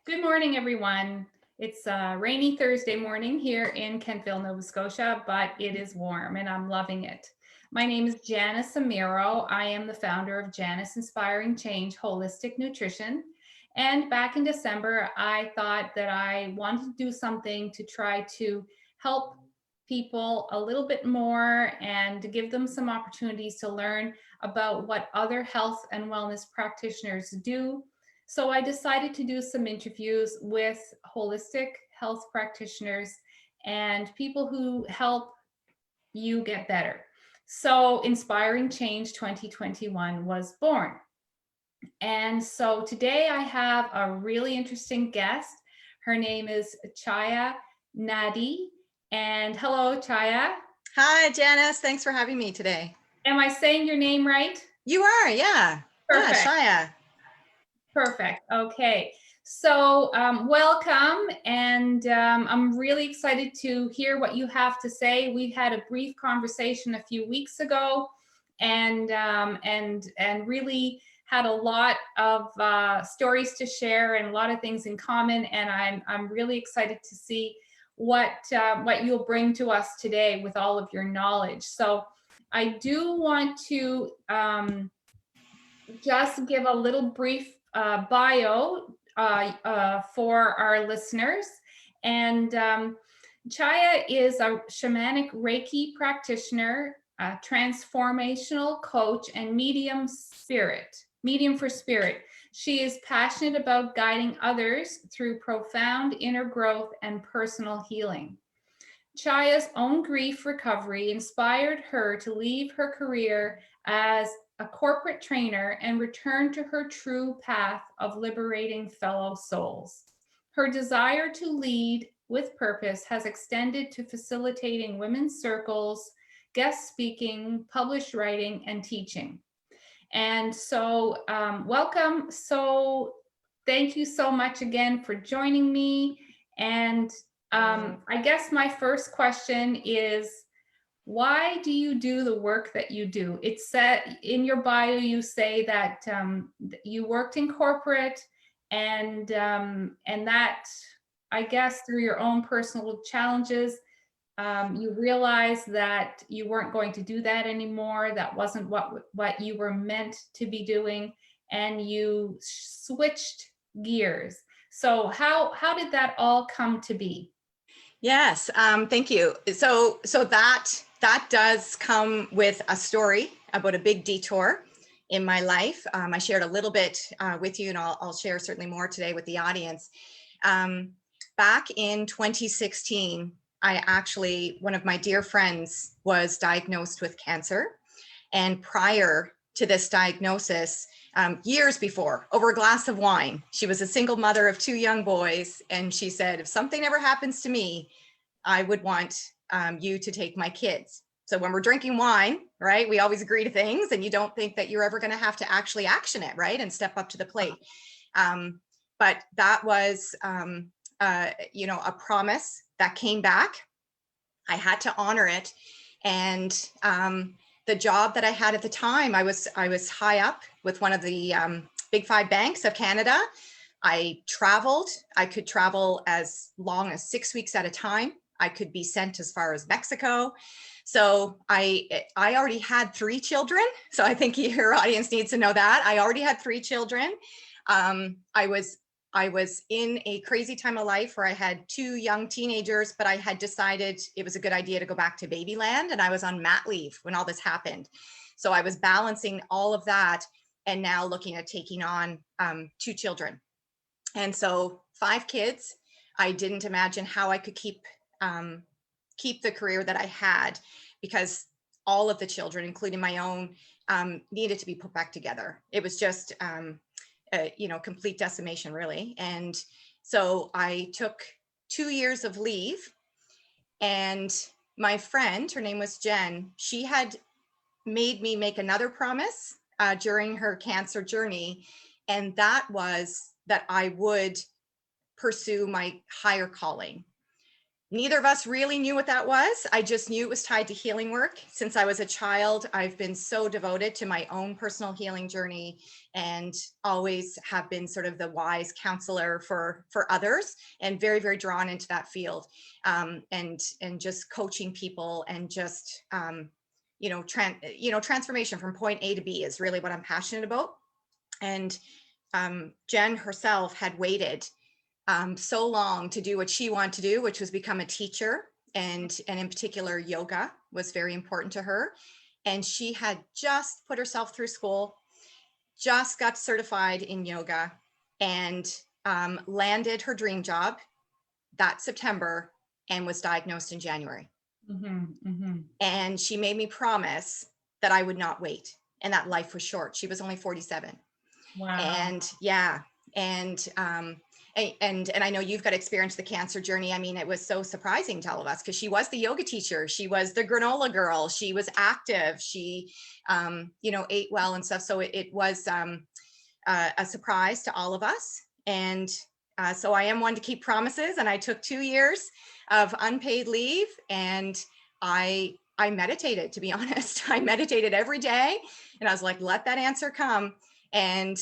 Good morning, everyone. It's a rainy Thursday morning here in Kentville, Nova Scotia, but it is warm and I'm loving it. My name is Janice Amiro. I am the founder of Janice Inspiring Change Holistic Nutrition. And back in December, I thought that I wanted to do something to try to help people a little bit more and to give them some opportunities to learn about what other health and wellness practitioners do. So I decided to do some interviews with holistic health practitioners and people who help you get better. So Inspiring Change 2021 was born. And so today I have a really interesting guest. Her name is Chaya Nadi. And hello, Chaya. Hi, Janice. Thanks for having me today. Am I saying your name right? You are, yeah. Perfect. Yeah, Chaya. Perfect. Okay. So welcome, and I'm really excited to hear what you have to say. We had a brief conversation a few weeks ago, and really had a lot of stories to share and a lot of things in common. And I'm really excited to see what you'll bring to us today with all of your knowledge. So I do want to just give a little brief bio for our listeners. And Chaya is a shamanic Reiki practitioner, a transformational coach, and medium for spirit. She is passionate about guiding others through profound inner growth and personal healing. Chaya's own grief recovery inspired her to leave her career as a corporate trainer and return to her true path of liberating fellow souls. Her desire to lead with purpose has extended to facilitating women's circles, guest speaking, published writing, and teaching. And so, welcome. So, thank you so much again for joining me. And I guess my first question is, why do you do the work that you do? It's said in your bio, you say that you worked in corporate, and that, I guess, through your own personal challenges, you realized that you weren't going to do that anymore. That wasn't what you were meant to be doing, and you switched gears. So how did that all come to be? Yes, thank you. So that does come with a story about a big detour in my life. I shared a little bit with you, and I'll share certainly more today with the audience. Back in 2016, one of my dear friends was diagnosed with cancer. And prior to this diagnosis, years before, over a glass of wine, she was a single mother of 2 young boys. And she said, if something ever happens to me, I would want you to take my kids. So when we're drinking wine, right, we always agree to things, and you don't think that you're ever going to have to actually action it, right, and step up to the plate. But that was, a promise that came back. I had to honor it. And the job that I had at the time, I was high up with one of the big 5 banks of Canada. I traveled. I could travel as long as 6 weeks at a time. I could be sent as far as Mexico. So I already had 3 children. So I think your audience needs to know that. I already had 3 children. I was in a crazy time of life where I had 2 young teenagers, but I had decided it was a good idea to go back to babyland, and I was on mat leave when all this happened. So I was balancing all of that and now looking at taking on 2 children. And so 5 kids. I didn't imagine how I could keep the career that I had, because all of the children, including my own, needed to be put back together. It was just complete decimation, really. And so I took 2 years of leave, and my friend, her name was Jen, she had made me make another promise during her cancer journey. And that was that I would pursue my higher calling. Neither of us really knew what that was. I just knew it was tied to healing work. Since I was a child, I've been so devoted to my own personal healing journey and always have been sort of the wise counselor for others, and very, very drawn into that field, and just coaching people and just, transformation from point A to B is really what I'm passionate about. And Jen herself had waited so long to do what she wanted to do, which was become a teacher, and in particular, yoga was very important to her. And she had just put herself through school, just got certified in yoga, and landed her dream job that September and was diagnosed in January. And she made me promise that I would not wait and that life was short. She was only 47. Wow. And yeah, and I know you've got experience the cancer journey. I mean, it was so surprising to all of us because she was the yoga teacher, she was the granola girl, she was active, she ate well and stuff. So it was a surprise to all of us. And so I am one to keep promises, and I took 2 years of unpaid leave, and I meditated, to be honest. I meditated every day, and I was like, let that answer come. And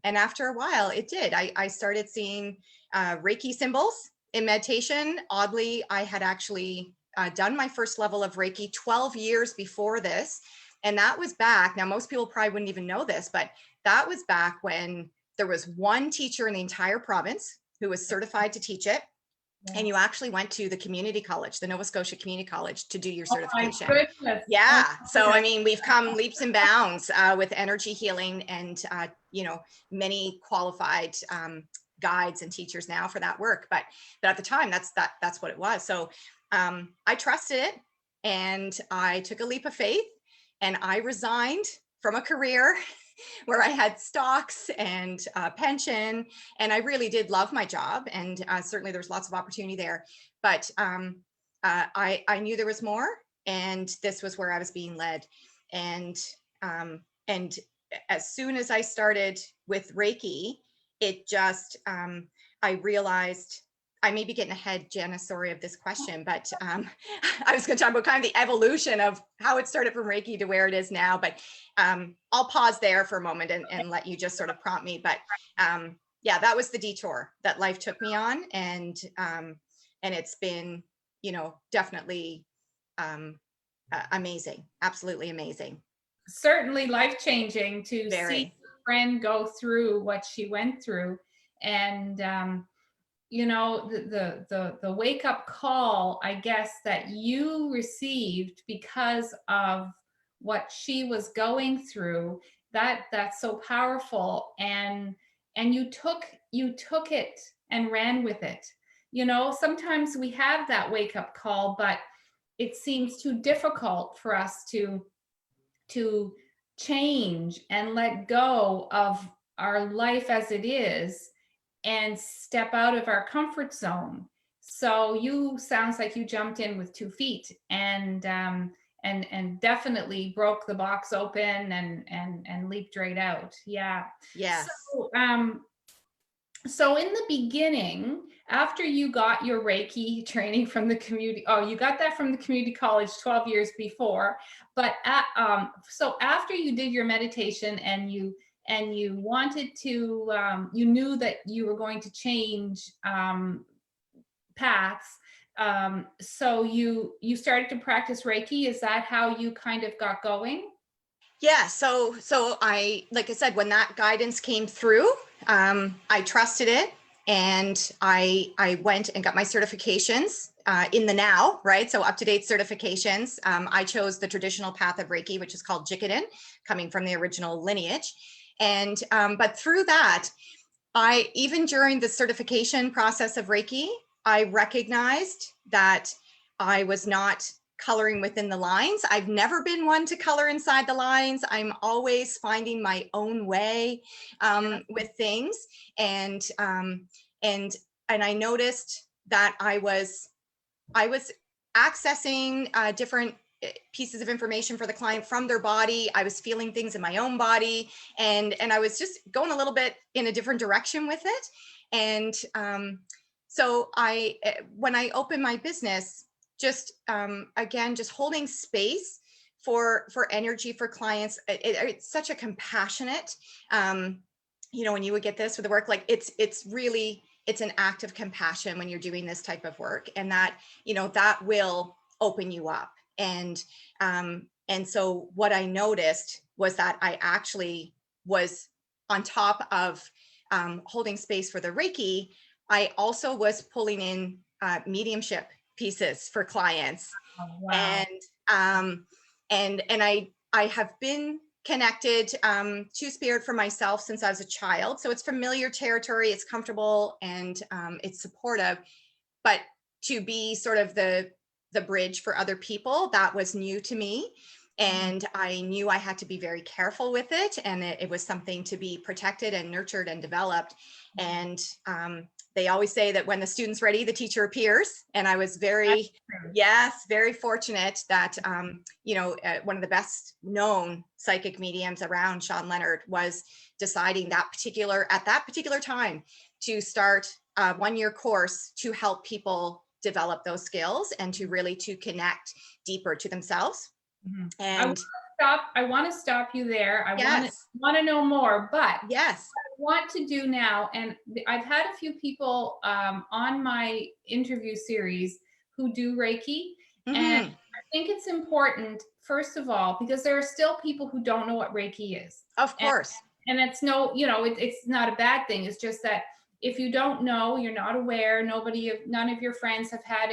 after a while, it did. I started seeing Reiki symbols in meditation. Oddly, I had actually done my first level of Reiki 12 years before this. And that was back, now most people probably wouldn't even know this, but that was back when there was one teacher in the entire province who was certified to teach it. Yeah. And you actually went to the community college, the Nova Scotia Community College, to do your certification. Oh my goodness. Yeah. So, I mean, we've come leaps and bounds with energy healing, and, many qualified guides and teachers now for that work. But at the time, that's what it was. So I trusted it, and I took a leap of faith, and I resigned from a career where I had stocks and pension, and I really did love my job, and certainly there's lots of opportunity there. But I knew there was more, and this was where I was being led. And as soon as I started with Reiki, it just I realized. I may be getting ahead, Jenna, sorry, of this question, but I was going to talk about kind of the evolution of how it started from Reiki to where it is now. But I'll pause there for a moment and let you just sort of prompt me. But yeah, that was the detour that life took me on, and it's been, definitely amazing, absolutely amazing. Certainly life-changing to Very. see a friend go through what she went through, and the wake-up call, I guess, that you received because of what she was going through, that's so powerful, and you took it and ran with it. Sometimes we have that wake-up call, but it seems too difficult for us to change and let go of our life as it is and step out of our comfort zone. So sounds like you jumped in with 2 feet and definitely broke the box open and leaped right out. Yeah. Yes. So in the beginning, after you got your Reiki training from the community, you got that from the community college 12 years before, but so after you did your meditation and you wanted to, you knew that you were going to change paths, so you started to practice Reiki. Is that how you kind of got going? Yeah, so I, like I said, when that guidance came through, I trusted it, and I went and got my certifications in the now, right? So up-to-date certifications. I chose the traditional path of Reiki, which is called Jikiden, coming from the original lineage. And but through that, even during the certification process of Reiki, I recognized that I was not coloring within the lines. I've never been one to color inside the lines. I'm always finding my own way with things, and I noticed that I was accessing different pieces of information for the client from their body. I was feeling things in my own body, and I was just going a little bit in a different direction with it. And So when I opened my business, just again, just holding space for energy for clients. It's such a compassionate, when you would get this with the work, like it's really, it's an act of compassion when you're doing this type of work, and that, that will open you up. And so what I noticed was that I actually was, on top of holding space for the Reiki, I also was pulling in mediumship pieces for clients. Oh, wow. And I have been connected to spirit for myself since I was a child. So it's familiar territory, it's comfortable, and it's supportive. But to be sort of the bridge for other people, that was new to me. And I knew I had to be very careful with it. And it was something to be protected and nurtured and developed. And they always say that when the student's ready, the teacher appears. And I was very, very fortunate that, one of the best known psychic mediums around, Sean Leonard, was deciding at that particular time to start a 1-year course to help people develop those skills and to connect deeper to themselves. And I want to stop you there. I yes, want to know more, but yes, what I want to do now, and I've had a few people on my interview series who do Reiki, and I think it's important, first of all, because there are still people who don't know what Reiki is. of course. And it's it's not a bad thing. It's just that if you don't know, you're not aware, none of your friends have had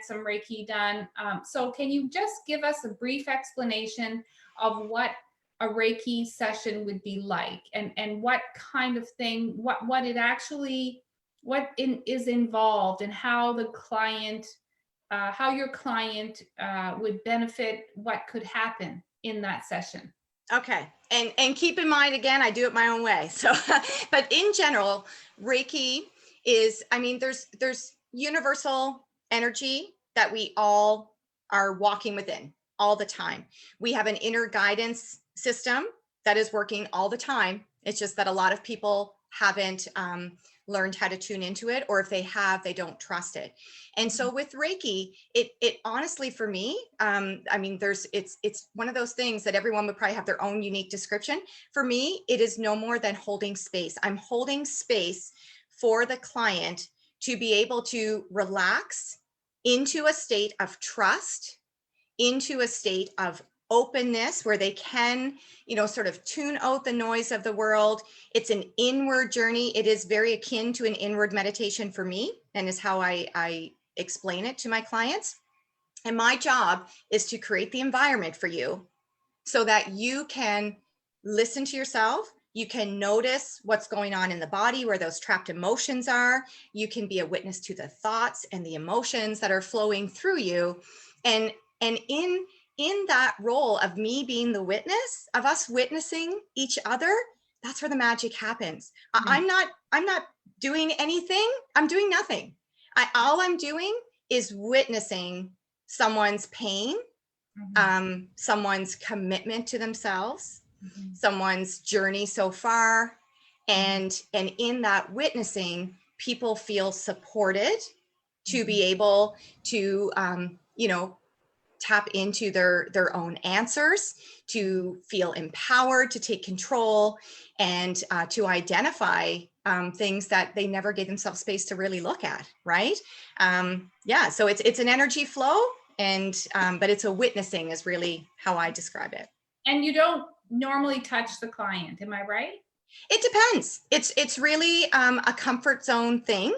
some Reiki done. So can you just give us a brief explanation of what a Reiki session would be like, and what kind of thing, is involved, and how your client would benefit, what could happen in that session? Okay. And keep in mind, again, I do it my own way. So, but in general, Reiki is, there's universal energy that we all are walking within all the time. We have an inner guidance system that is working all the time. It's just that a lot of people haven't learned how to tune into it, or if they have, they don't trust it. And so with Reiki, it honestly, for me, it's one of those things that everyone would probably have their own unique description. For me, it is no more than holding space. I'm holding space for the client to be able to relax into a state of trust, into a state of openness where they can, sort of tune out the noise of the world. It's an inward journey. It is very akin to an inward meditation for me, and is how I explain it to my clients. And my job is to create the environment for you so that you can listen to yourself. You can notice what's going on in the body, where those trapped emotions are. You can be a witness to the thoughts and the emotions that are flowing through you. And in that role of me being the witness, of us witnessing each other, that's where the magic happens. I'm not doing anything. I'm doing nothing. All I'm doing is witnessing someone's pain, someone's commitment to themselves, someone's journey so far. And in that witnessing, people feel supported to be able to, tap into their own answers, to feel empowered, to take control, and to identify things that they never gave themselves space to really look at, right? So it's an energy flow, and but it's a witnessing is really how I describe it. And you don't normally touch the client, am I right? It depends. It's really a comfort zone thing.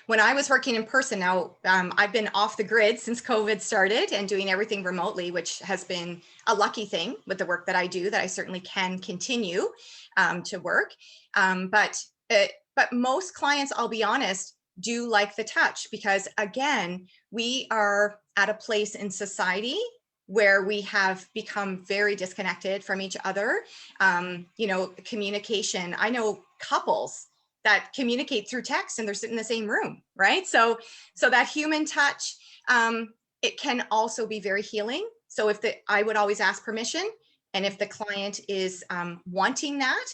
When I was working in person, now I've been off the grid since COVID started and doing everything remotely, which has been a lucky thing with the work that I do, that I certainly can continue to work. But most clients, I'll be honest, do like the touch, because again, we are at a place in society where we have become very disconnected from each other. Communication. I know couples that communicate through text and they're sitting in the same room, right? So that human touch, it can also be very healing. So I would always ask permission, and if the client is wanting that,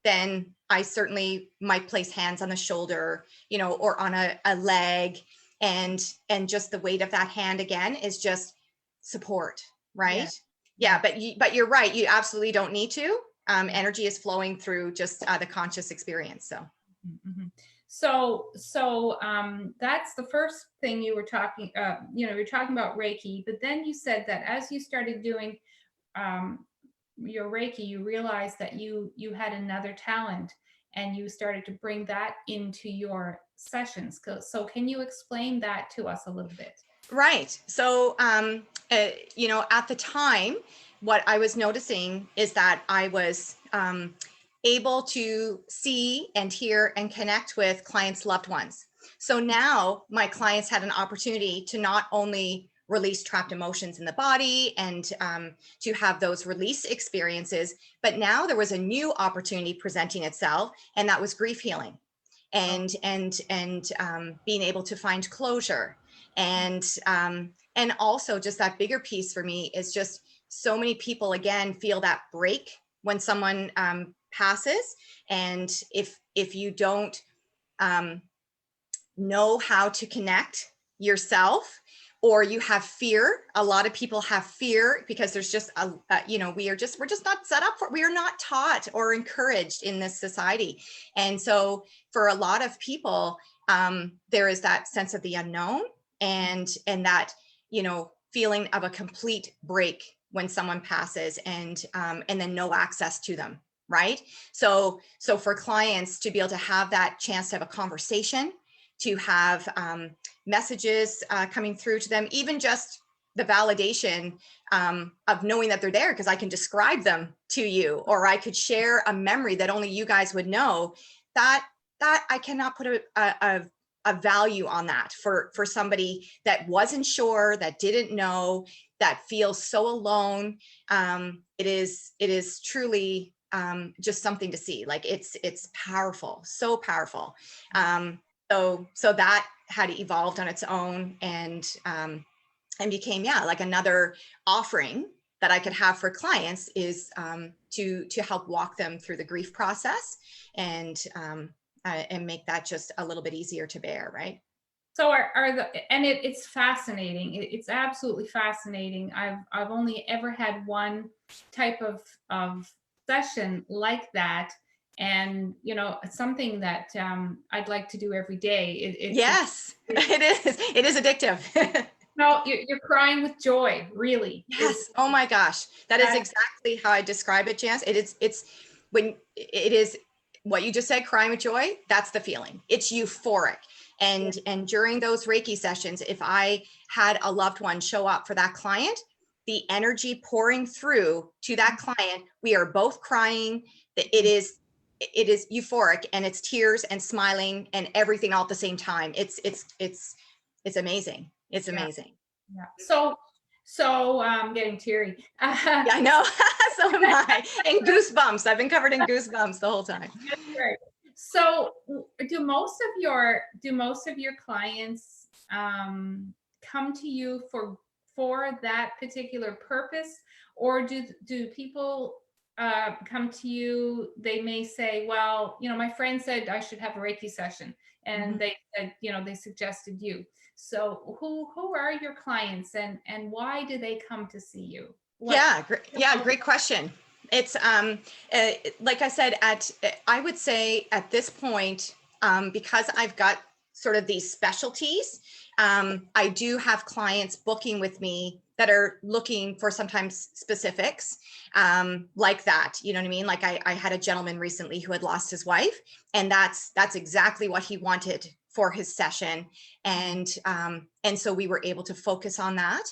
then I certainly might place hands on the shoulder, you know, or on a leg, and just the weight of that hand again is just support, right? Yeah, but you're right. You absolutely don't need to. Energy is flowing through just the conscious experience. So. Mm-hmm. So that's the first thing you were talking, you're talking about Reiki, but then you said that as you started doing your Reiki, you realized that you had another talent, and you started to bring that into your sessions. So can you explain that to us a little bit? Right. So, you know, at the time, what I was noticing is that I was able to see and hear and connect with clients' loved ones. So now my clients had an opportunity to not only release trapped emotions in the body and to have those release experiences, but now there was a new opportunity presenting itself, and that was grief healing, and being able to find closure, and also just that bigger piece for me is just so many people again feel that break when someone passes, and if you don't know how to connect yourself, or you have fear. A lot of people have fear because there's just you know, we're just not set up for, we are not taught or encouraged in this society. And so for a lot of people, there is that sense of the unknown, and that, you know, feeling of a complete break when someone passes, and then no access to them, right? So for clients to be able to have that chance to have a conversation, to have messages coming through to them, even just the validation of knowing that they're there, because I can describe them to you, or I could share a memory that only you guys would know, that I cannot put a value on that for somebody that wasn't sure, that didn't know, that feels so alone. It is truly just something to see. Like it's powerful, so powerful. So that had evolved on its own, and became, yeah, like another offering that I could have for clients, is to help walk them through the grief process, and make that just a little bit easier to bear, right? So it's fascinating. It's absolutely fascinating. I've only ever had one type of session like that, and it's something that I'd like to do every day. Yes, it is addictive. No, you're crying with joy, really. Yes. Oh my gosh, that is exactly how I describe it, Janice. It's when it is what you just said, crying with joy. That's the feeling. It's euphoric. And during those Reiki sessions, if I had a loved one show up for that client, the energy pouring through to that client, we are both crying. It is euphoric, and it's tears and smiling and everything all at the same time. It's amazing. It's amazing. Yeah. So I'm getting teary. Yeah, I know. So am I. And goosebumps. I've been covered in goosebumps the whole time. Right. So do most of your clients come to you for that particular purpose, or do people come to you? They may say, well, my friend said I should have a Reiki session, and they said, they suggested you. So who are your clients, and why do they come to see you? Great question. It's like I said, I would say at this point, because I've got sort of these specialties, I do have clients booking with me that are looking for sometimes specifics, like that. You know what I mean? Like I had a gentleman recently who had lost his wife, and that's exactly what he wanted for his session. And so we were able to focus on that.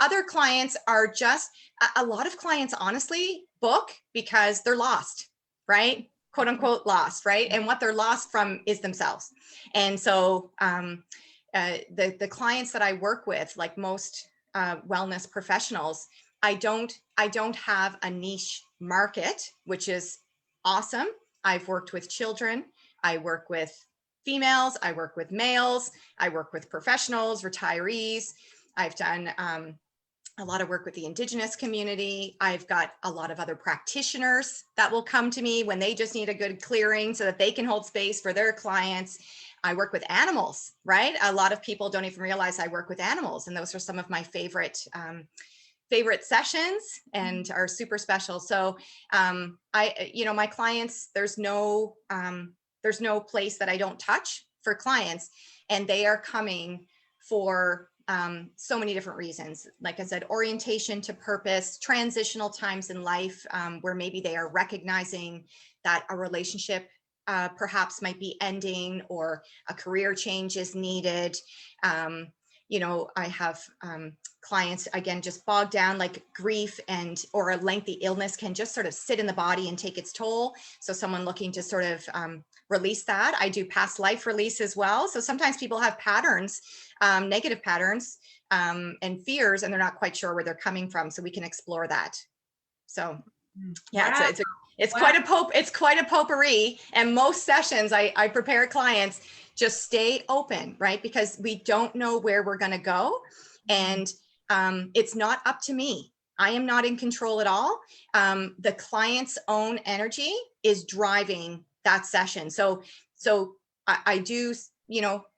Other clients are just, a lot of clients honestly book because they're lost, right? Quote unquote lost, right? And what they're lost from is themselves. And so the clients that I work with, like most wellness professionals, I don't have a niche market, which is awesome. I've worked with children. I work with females. I work with males. I work with professionals, retirees. I've done a lot of work with the Indigenous community. I've got a lot of other practitioners that will come to me when they just need a good clearing so that they can hold space for their clients. I work with animals, right? A lot of people don't even realize I work with animals, and those are some of my favorite sessions and are super special. So my clients, there's no place that I don't touch for clients, and they are coming for so many different reasons. Like I said, orientation to purpose, transitional times in life where maybe they are recognizing that a relationship perhaps might be ending, or a career change is needed. I have clients, again, just bogged down, like grief or a lengthy illness can just sort of sit in the body and take its toll. So someone looking to sort of release that. I do past life release as well. So sometimes people have patterns, negative patterns and fears, and they're not quite sure where they're coming from. So we can explore that. So yeah, Wow. it's quite a potpourri. And most sessions I prepare clients, just stay open, right? Because we don't know where we're going to go. And it's not up to me. I am not in control at all. The client's own energy is driving that session. So I do,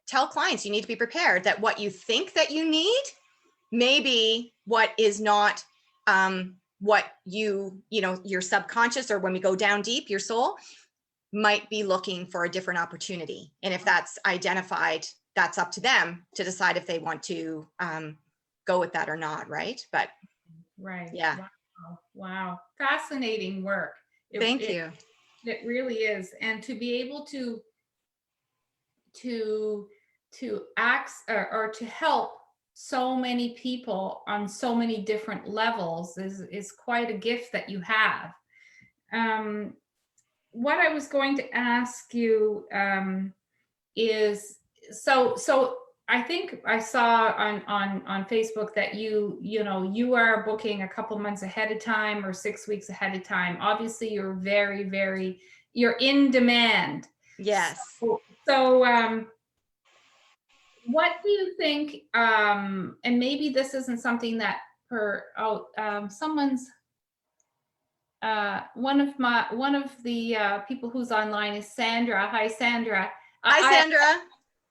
tell clients, you need to be prepared that what you think that you need may be what is not what your subconscious, or when we go down deep, your soul might be looking for a different opportunity. And if that's identified, that's up to them to decide if they want to go with that or not, right? But right. yeah. Wow. Fascinating work. Thank you. It really is. And to be able to act or to help so many people on so many different levels is quite a gift that you have. What I was going to ask you is, so I think I saw on Facebook that you are booking a couple months ahead of time or 6 weeks ahead of time. Obviously, you're you're in demand. Yes. So what do you think? And maybe this isn't something that someone's one of the people who's online is Sandra. Hi, Sandra. Hi, Sandra.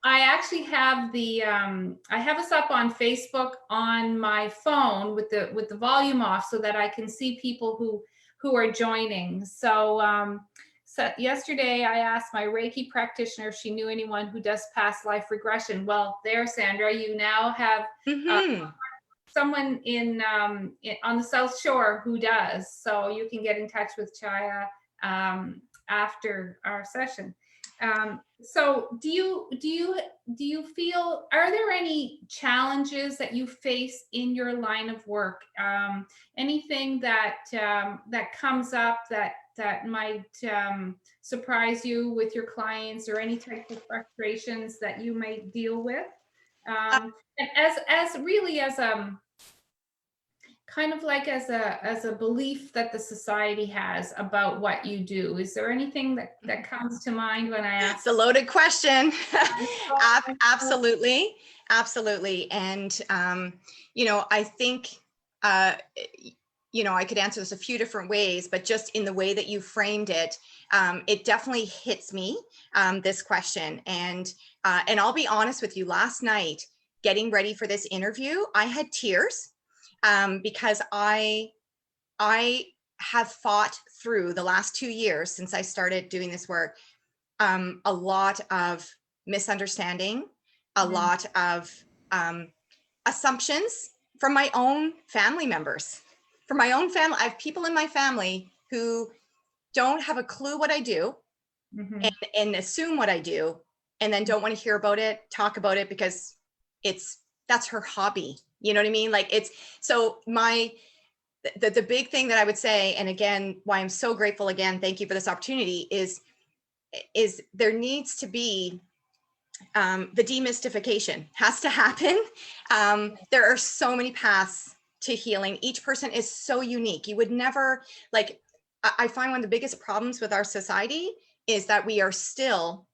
I actually have I have us up on Facebook on my phone with the volume off so that I can see people who are joining. So yesterday I asked my Reiki practitioner if she knew anyone who does past life regression. Well, there, Sandra, you now have someone on the South Shore who does. So you can get in touch with Chaya after our session. So do you feel, are there any challenges that you face in your line of work? Anything that comes up that might surprise you with your clients, or any type of frustrations that you might deal with? And as really as kind of like as a belief that the society has about what you do. Is there anything that comes to mind when I ask? It's a loaded question. Absolutely. And, I think, I could answer this a few different ways, but just in the way that you framed it, it definitely hits me, this question. And I'll be honest with you, last night, getting ready for this interview, I had tears because I have fought through the last 2 years since I started doing this work, a lot of misunderstanding, a lot of assumptions from my own family members. From my own family, I have people in my family who don't have a clue what I do, and assume what I do, and then don't want to hear about it, talk about it, because that's her hobby. You know what I mean? Like, it's so the big thing that I would say, and again, why I'm so grateful, again, thank you for this opportunity, is there needs to be the demystification has to happen. There are so many paths to healing. Each person is so unique. You would never, like, I find one of the biggest problems with our society is that we are still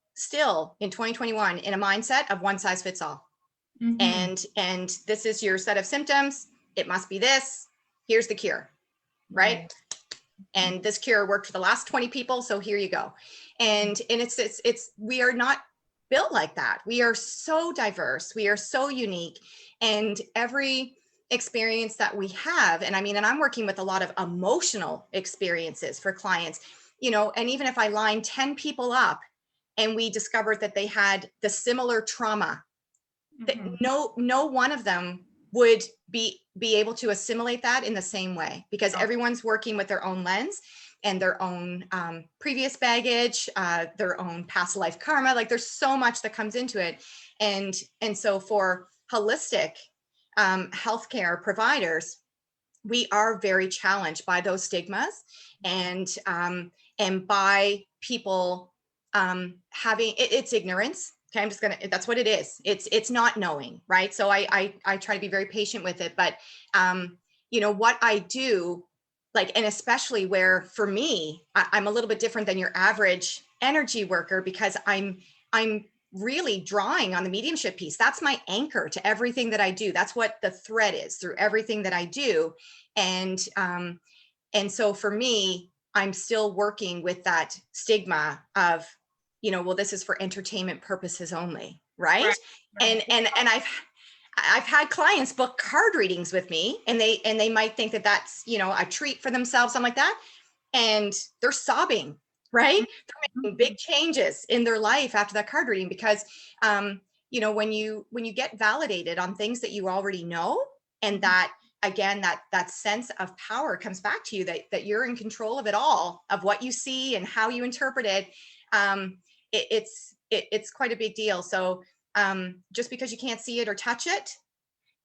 in 2021 in a mindset of one size fits all. And this is your set of symptoms. it must be this. Here's the cure, right? And this cure worked for the last 20 people, so here you go. And it's we are not built like that. We are so diverse, we are so unique, and every experience that we have, and I mean, and I'm working with a lot of emotional experiences for clients, you know, and even if I line 10 people up and we discovered that they had the similar trauma, that no one of them would be able to assimilate that in the same way, because everyone's working with their own lens and their own previous baggage, their own past life karma. Like there's so much that comes into it. And so for holistic healthcare providers, we are very challenged by those stigmas and by people having it's ignorance. Okay, I'm just gonna, that's what it is. It's not knowing, right? So I try to be very patient with it, but you know, what I do, like, and especially where for me, I'm a little bit different than your average energy worker, because I'm really drawing on the mediumship piece. That's my anchor to everything that I do. That's what the thread is through everything that I do. And so for me, I'm still working with that stigma of, you know, well, this is for entertainment purposes only, right? And I've had clients book card readings with me, and they might think that that's, you know, a treat for themselves, something like that, and they're sobbing, right? They're making big changes in their life after that card reading, because you know, when you get validated on things that you already know, and that again, that sense of power comes back to you, that you're in control of it all, of what you see and how you interpret it. It's quite a big deal. So just because you can't see it or touch it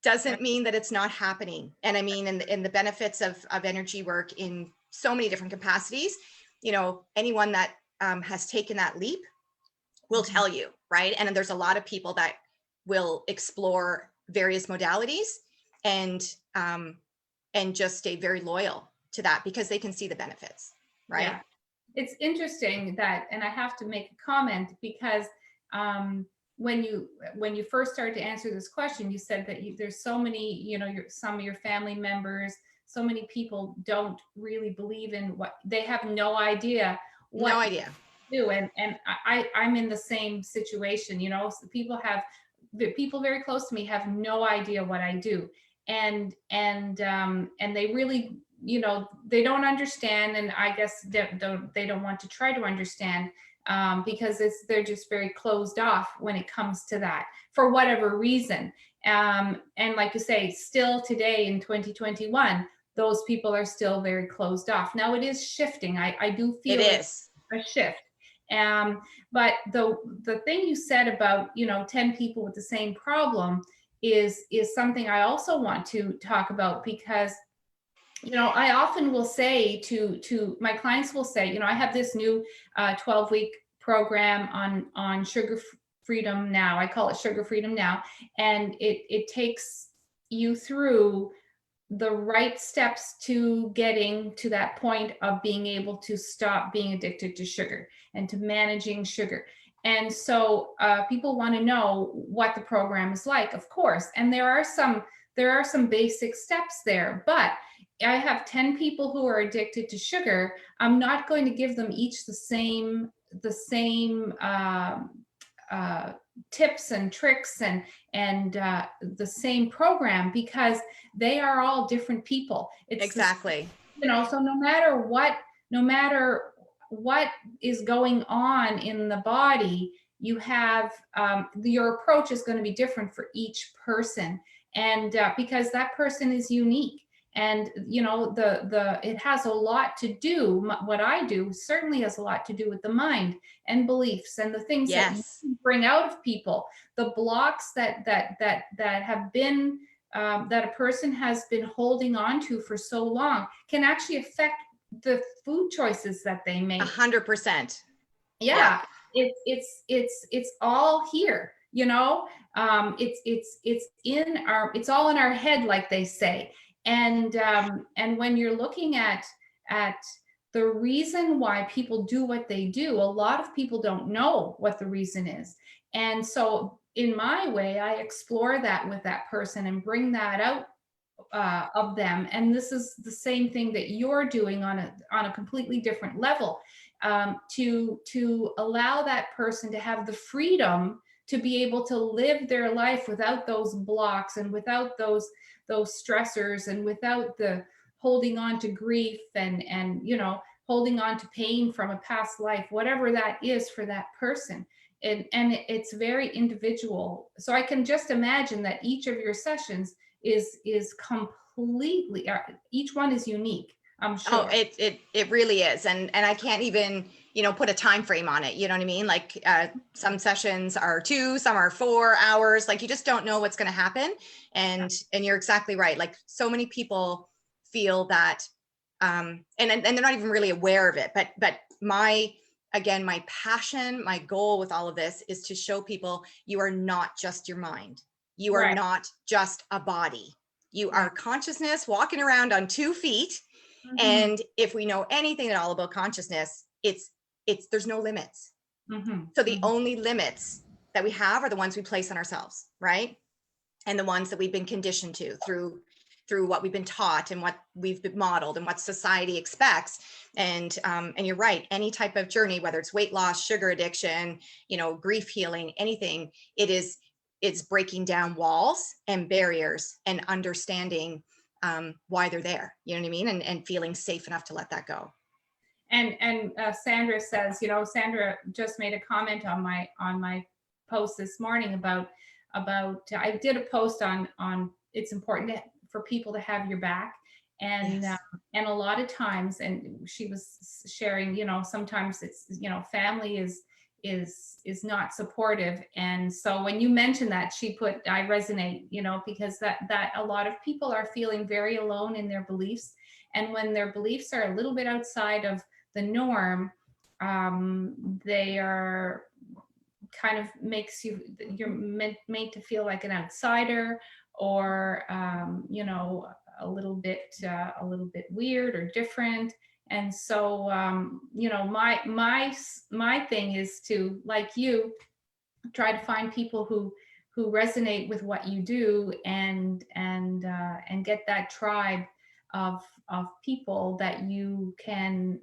doesn't mean that it's not happening. And I mean, in the benefits of energy work in so many different capacities, you know, anyone that has taken that leap will tell you, right? And there's a lot of people that will explore various modalities and just stay very loyal to that because they can see the benefits, right? Yeah. It's interesting that, and I have to make a comment, because when you first started to answer this question, you said that there's so many, you know, some of your family members, so many people don't really believe in what, they have no idea what no idea to do. And I'm in the same situation, you know. So people very close to me have no idea what I do, and they really, you know, they don't understand, and I guess they don't want to try to understand, because they're just very closed off when it comes to that for whatever reason. And like you say, still today in 2021, those people are still very closed off. Now it is shifting. I do feel it is a shift. But the thing you said about, you know, 10 people with the same problem is something I also want to talk about, because, you know, I often will say to my clients, will say, you know, I have this new 12-week program on sugar freedom now. I call it Sugar Freedom Now. And it takes you through the right steps to getting to that point of being able to stop being addicted to sugar and to managing sugar. And so people want to know what the program is like, of course. And there are some basic steps there, but I have 10 people who are addicted to sugar. I'm not going to give them each the same tips and tricks and the same program, because they are all different people. It's exactly you know, so no matter what is going on in the body, you have your approach is going to be different for each person, and because that person is unique. And you know, it has a lot to do, what I do certainly has a lot to do with the mind and beliefs and the things that you bring out of people, the blocks that have been that a person has been holding on to for so long can actually affect the food choices that they make. 100%. Yeah. It's all here, you know. It's all in our head, like they say. And when you're looking at the reason why people do what they do, a lot of people don't know what the reason is. And so in my way, I explore that with that person and bring that out of them. And this is the same thing that you're doing on a completely different level, to allow that person to have the freedom to be able to live their life without those blocks and without those stressors and without the holding on to grief and holding on to pain from a past life, whatever that is for that person. And it's very individual. So I can just imagine that each of your sessions is completely, each one is unique, I'm sure. Oh, it really is. And I can't even, put a time frame on it. You know what I mean? Like some sessions are 2, some are 4 hours. Like you just don't know what's going to happen. And you're exactly right. Like so many people feel that, and they're not even really aware of it. But my passion, my goal with all of this is to show people you are not just your mind. You are Right. not just a body. You are consciousness walking around on 2 feet. Mhm. And if we know anything at all about consciousness, it's there's no limits. Mhm. So the Mhm. only limits that we have are the ones we place on ourselves, right? And the ones that we've been conditioned to through what we've been taught and what we've been modeled and what society expects. And you're right, any type of journey, whether it's weight loss, sugar addiction, grief healing, anything, it's breaking down walls and barriers and understanding why they're there. You know what I mean? And feeling safe enough to let that go. And Sandra says, Sandra just made a comment on my post this morning about I did a post on it's important for people to have your back. And Yes. and a lot of times, and she was sharing, sometimes it's, family is not supportive. And so when you mentioned that, she put, I resonate, because that a lot of people are feeling very alone in their beliefs. And when their beliefs are a little bit outside of the norm, they are kind of makes you're made to feel like an outsider, or a little bit weird or different. And so my thing is to, like you, try to find people who resonate with what you do, and get that tribe of people that you can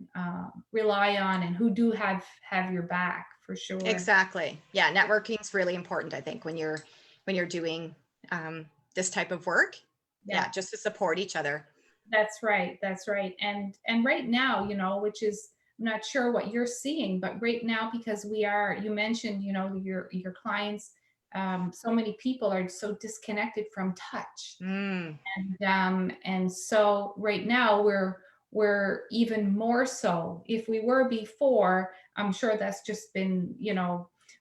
rely on, and who do have your back, for sure. Exactly. Yeah. Networking is really important, I think, when you're doing this type of work. Yeah. Just to support each other. That's right. That's right. And right now, which is, I'm not sure what you're seeing, but right now, because you mentioned, your clients, so many people are so disconnected from touch. Mm. And so right now we're even more so. If we were before, I'm sure that's just been,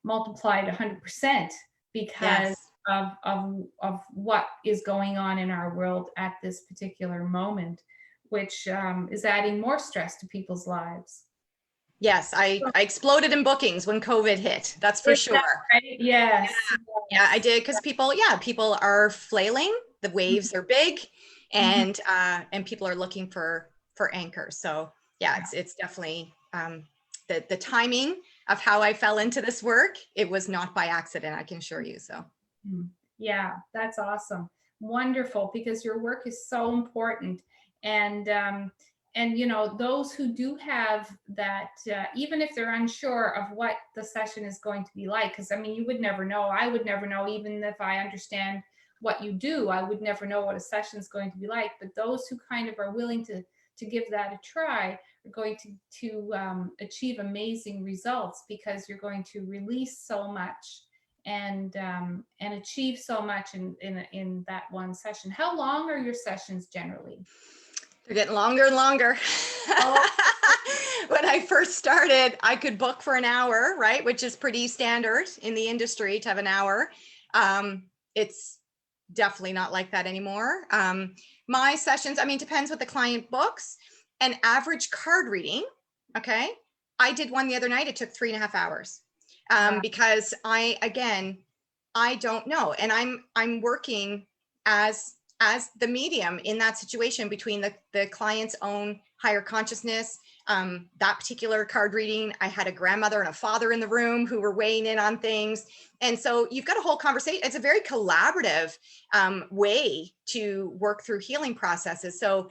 multiplied 100%, because Yes. of what is going on in our world at this particular moment, which is adding more stress to people's lives. Yes. I exploded in bookings when COVID hit. That's for Is that sure. right? Yes. Yeah, I did, because people are flailing. The waves are big, and people are looking for anchors. So yeah, it's definitely the timing of how I fell into this work. It was not by accident, I can assure you. So yeah, that's awesome. Wonderful, because your work is so important. And those who do have that, even if they're unsure of what the session is going to be like, because I mean, you would never know. I would never know, even if I understand what you do. I would never know what a session is going to be like. But those who kind of are willing to give that a try are going to achieve amazing results, because you're going to release so much and achieve so much in that one session. How long are your sessions generally? they're getting longer and longer. Oh. When I first started, I could book for an hour, right? Which is pretty standard in the industry to have an hour. It's definitely not like that anymore. My sessions, I mean, depends what the client books. An average card reading, okay? I did one the other night. It took 3.5 hours because I don't know, and I'm working as the medium in that situation between the client's own higher consciousness, that particular card reading, I had a grandmother and a father in the room who were weighing in on things. And so you've got a whole conversation. It's a very collaborative way to work through healing processes. So,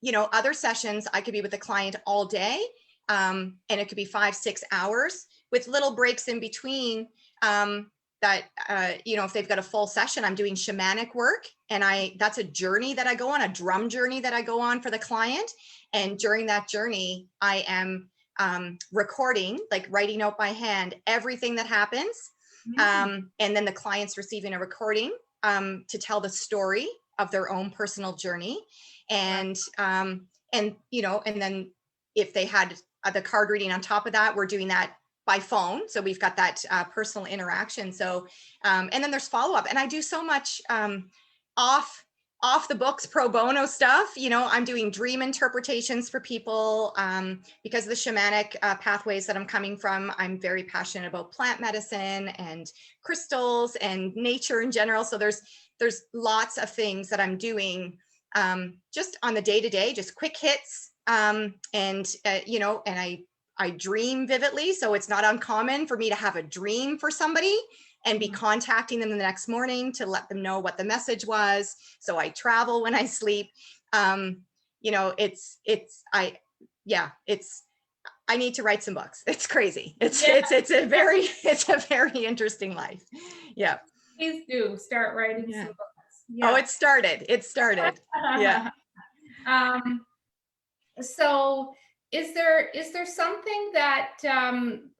you know, other sessions, I could be with the client all day, and it could be 5-6 hours with little breaks in between. You know, if they've got a full session, I'm doing shamanic work, and that's a journey that I go on, a drum journey that I go on for the client. And during that journey, I am recording, like writing out by hand, everything that happens. And then the client's receiving a recording to tell the story of their own personal journey. And you know, and then if they had the card reading on top of that, we're doing that by phone. So we've got that personal interaction. So, and then there's follow-up, and I do so much off the books pro bono stuff. You know, I'm doing dream interpretations for people because of the shamanic pathways that I'm coming from. I'm very passionate about plant medicine and crystals and nature in general. So there's lots of things that I'm doing just on the day-to-day, just quick hits. You know, and I dream vividly. So it's not uncommon for me to have a dream for somebody and be contacting them the next morning to let them know what the message was. So I travel when I sleep. You know, I need to write some books. It's crazy. It's a very interesting life. Yeah. Please do start writing some books. Yeah. Oh, it started. Yeah. So is there something that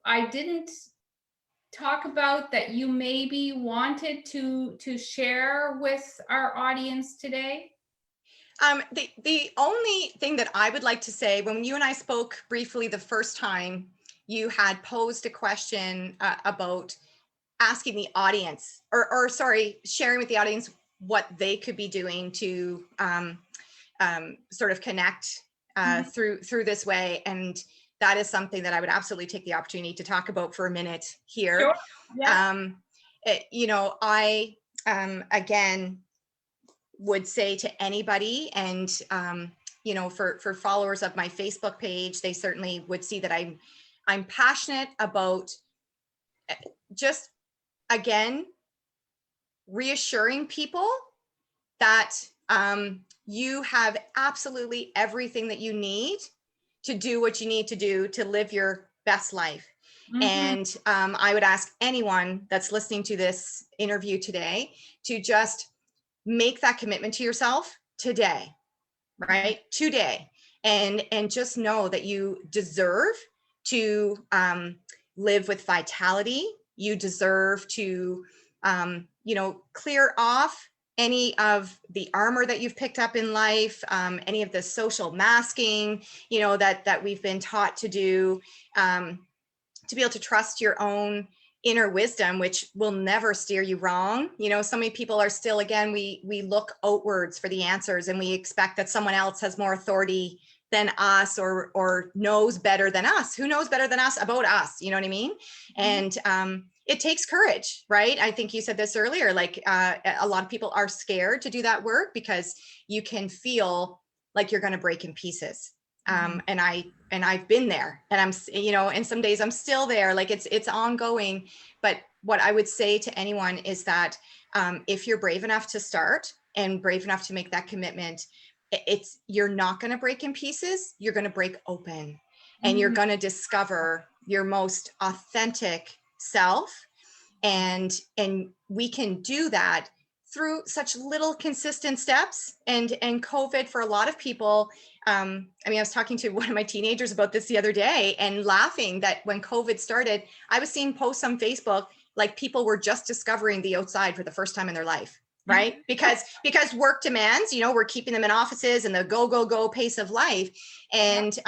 I didn't talk about that you maybe wanted to share with our audience today? The only thing that I would like to say, when you and I spoke briefly the first time, you had posed a question about asking the audience, or sorry, sharing with the audience what they could be doing to sort of connect through this way. And that is something that I would absolutely take the opportunity to talk about for a minute here. Sure. Yeah. You know, I again would say to anybody, and you know, for followers of my Facebook page, they certainly would see that I'm passionate about just, again, reassuring people that you have absolutely everything that you need to do what you need to do to live your best life. And I would ask anyone that's listening to this interview today to just make that commitment to yourself today, right? Today. And just know that you deserve to live with vitality. You deserve to, you know, clear off any of the armor that you've picked up in life, any of the social masking, you know, that we've been taught to do, to be able to trust your own inner wisdom, which will never steer you wrong. You know, so many people are still, again, we look outwards for the answers, and we expect that someone else has more authority than us, or knows better than us. Who knows better than us about us? You know what I mean? And it takes courage, right? I think you said this earlier, like a lot of people are scared to do that work because you can feel like you're going to break in pieces. And I've been there, and I'm, you know, and some days I'm still there, like it's ongoing. But what I would say to anyone is that if you're brave enough to start and brave enough to make that commitment, you're not going to break in pieces. You're going to break open, and you're going to discover your most authentic self. And we can do that through such little consistent steps. And COVID, for a lot of people, I mean, I was talking to one of my teenagers about this the other day and laughing that when COVID started, I was seeing posts on Facebook like people were just discovering the outside for the first time in their life, right? Because work demands, you know, we're keeping them in offices and the go pace of life. And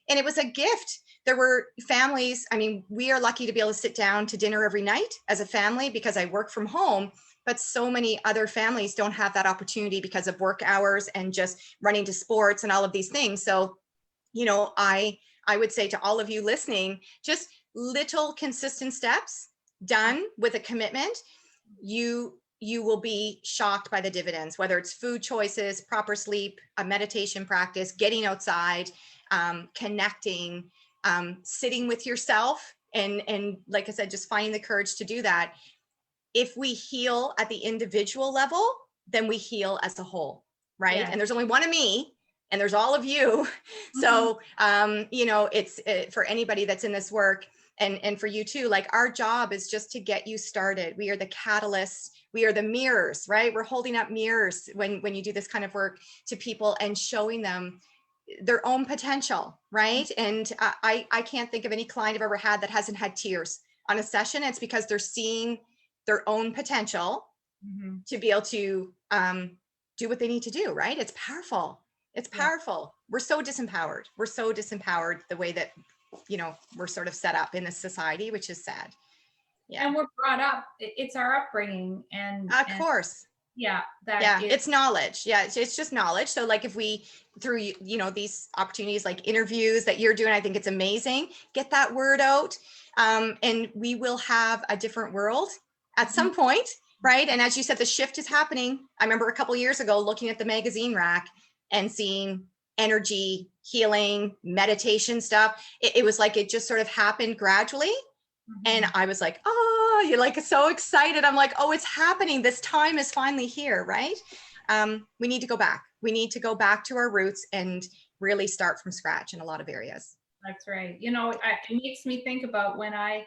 it was a gift. There were families, I mean, we are lucky to be able to sit down to dinner every night as a family because I work from home, but so many other families don't have that opportunity because of work hours and just running to sports and all of these things. So, you know, I would say to all of you listening, just little consistent steps done with a commitment, you will be shocked by the dividends, whether it's food choices, proper sleep, a meditation practice, getting outside, connecting, sitting with yourself, and like I said, just finding the courage to do that. If we heal at the individual level, then we heal as a whole, right? Yes. And there's only one of me, and there's all of you. So, you know, it's for anybody that's in this work, and for you too, like our job is just to get you started. We are the catalysts. We are the mirrors, right? We're holding up mirrors when you do this kind of work to people and showing them their own potential, right? And I can't think of any client I've ever had that hasn't had tears on a session. It's because they're seeing their own potential to be able to do what they need to do, right? It's powerful. It's powerful. Yeah. We're so disempowered. We're so disempowered the way that, you know, we're sort of set up in this society, which is sad. Yeah. And we're brought up, it's our upbringing. And of course. Yeah. It's knowledge. Yeah. It's just knowledge. So like if we, through, you know, these opportunities like interviews that you're doing, I think it's amazing. Get that word out. And we will have a different world at some point, right? And as you said, the shift is happening. I remember a couple of years ago looking at the magazine rack and seeing energy, healing, meditation stuff. It was like it just sort of happened gradually. And I was like, oh, you're like so excited. I'm like, oh, it's happening. This time is finally here, right? We need to go back. We need to go back to our roots and really start from scratch in a lot of areas. That's right. You know, it makes me think about when I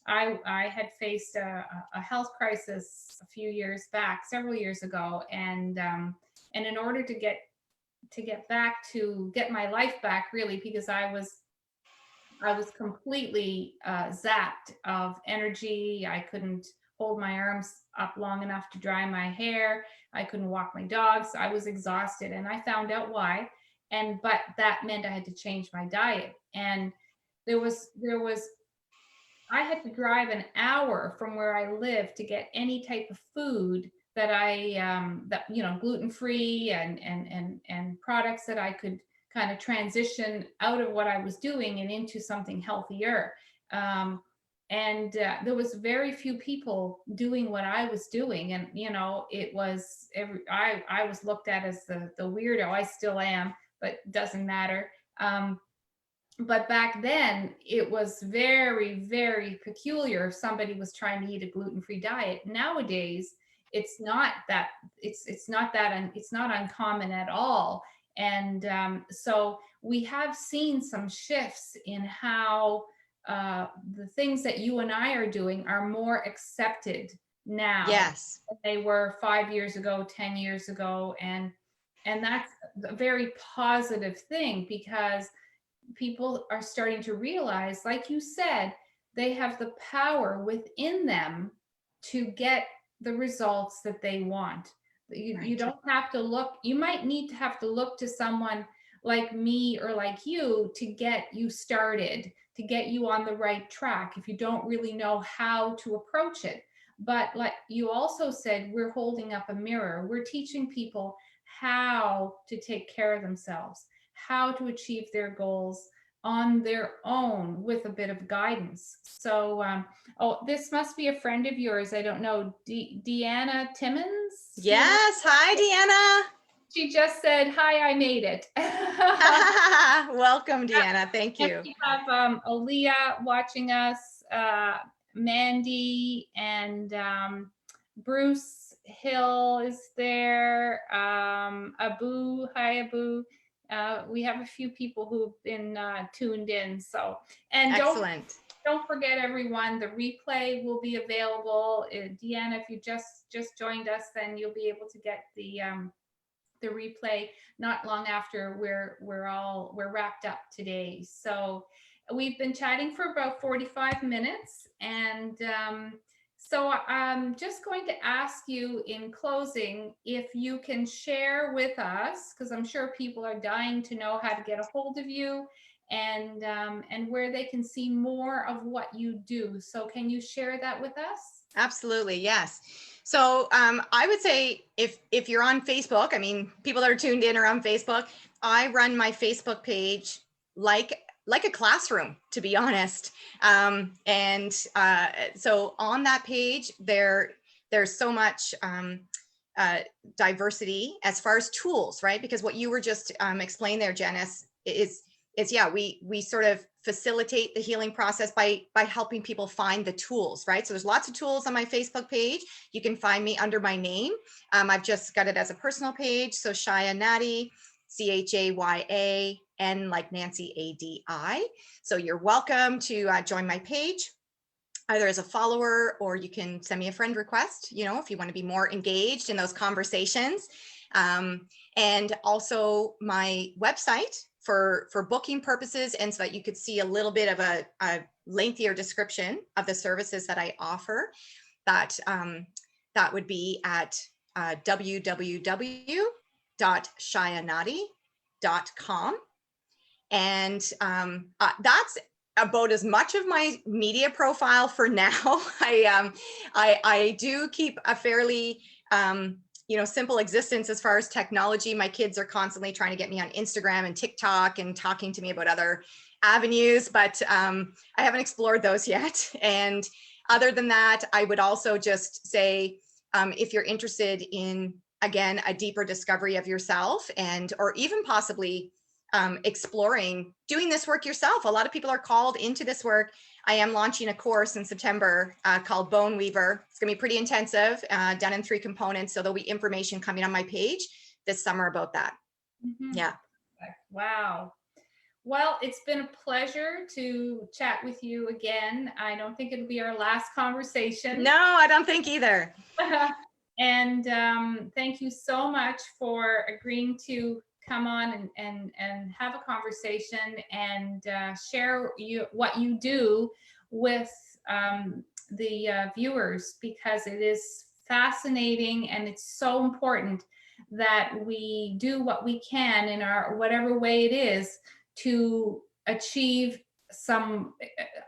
had faced a health crisis a few years back, several years ago, and in order to get my life back, really, because I was completely zapped of energy. I couldn't hold my arms up long enough to dry my hair. I couldn't walk my dogs. I was exhausted, and I found out why. But that meant I had to change my diet, and I had to drive an hour from where I live to get any type of food that you know, gluten-free and products that I could kind of transition out of what I was doing and into something healthier. There was very few people doing what I was doing. And, you know, it was I was looked at as the weirdo. I still am, but it doesn't matter. But back then it was very, very peculiar if somebody was trying to eat a gluten-free diet. Nowadays, it's not uncommon at all. And so we have seen some shifts in how the things that you and I are doing are more accepted now. Yes. Than they were 5 years ago, 10 years ago. And that's a very positive thing, because people are starting to realize, like you said, they have the power within them to get the results that they want. You don't have to look, you might need to have to look to someone like me or like you to get you started, to get you on the right track if you don't really know how to approach it. But like you also said, we're holding up a mirror. We're teaching people how to take care of themselves, how to achieve their goals on their own with a bit of guidance. So, oh, this must be a friend of yours. I don't know, Deanna Timmons? Yes. Hi, Deanna. She just said, hi, I made it. Welcome, Deanna. Thank you. We have Aaliyah watching us, Mandy, and Bruce Hill is there. Abu, hi, Abu. We have a few people who've been tuned in. So, and excellent. Don't forget, everyone, the replay will be available. Deanna, if you just joined us, then you'll be able to get the replay not long after we're wrapped up today. So we've been chatting for about 45 minutes, and so I'm just going to ask you in closing if you can share with us, because I'm sure people are dying to know how to get a hold of you and where they can see more of what you do. So can you share that with us? Absolutely, yes. So I would say if you're on Facebook, I mean, people that are tuned in are on Facebook. I run my Facebook page like a classroom, to be honest. So on that page, there's so much diversity as far as tools, right? Because what you were just explaining there, Janice, is yeah, we sort of facilitate the healing process by helping people find the tools, right? So there's lots of tools on my Facebook page. You can find me under my name. I've just got it as a personal page. So Chaya Nadi, CHAYAN like Nancy ADI. So you're welcome to join my page, either as a follower, or you can send me a friend request, you know, if you want to be more engaged in those conversations. And also my website for booking purposes, and so that you could see a little bit of a lengthier description of the services that I offer. That would be at www.chayanadi.com. And that's about as much of my media profile for now. I do keep a fairly simple existence as far as technology. My kids are constantly trying to get me on Instagram and TikTok and talking to me about other avenues, but I haven't explored those yet. And other than that, I would also just say, if you're interested in, again, a deeper discovery of yourself, and or even possibly exploring doing this work yourself. A lot of people are called into this work. I am launching a course in September called Bone Weaver. It's going to be pretty intensive, done in 3 components. So there'll be information coming on my page this summer about that. Yeah. Wow. Well, it's been a pleasure to chat with you again. I don't think it'll be our last conversation. No, I don't think either. And thank you so much for agreeing to come on and have a conversation and share what you do with the viewers, because it is fascinating, and it's so important that we do what we can in our whatever way it is to achieve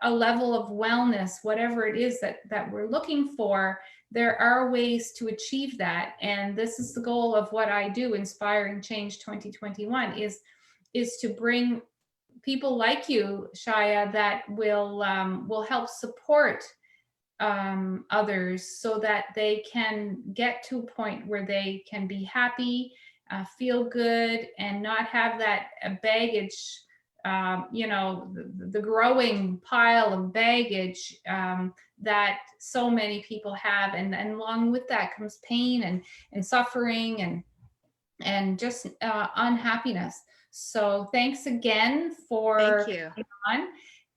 a level of wellness, whatever it is that we're looking for. There are ways to achieve that, and this is the goal of what I do, Inspiring Change 2021, is to bring people like you, Chaya, that will help support others so that they can get to a point where they can be happy, feel good, and not have that baggage, the growing pile of baggage that so many people have, and along with that comes pain and suffering and just unhappiness. So thanks again for Thank you. on.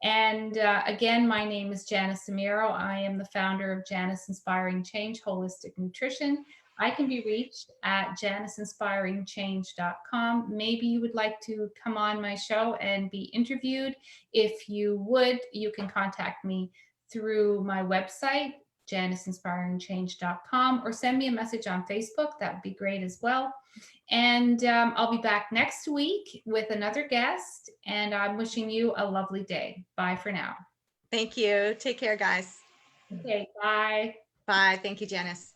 And again, my name is Janice Amiro. I am the founder of Janice Inspiring Change Holistic Nutrition. I can be reached at janiceinspiringchange.com. Maybe you would like to come on my show and be interviewed. If you would, you can contact me through my website, janiceinspiringchange.com, or send me a message on Facebook. That would be great as well. And I'll be back next week with another guest, and I'm wishing you a lovely day. Bye for now. Thank you. Take care, guys. Okay, bye. Bye. Thank you, Janice.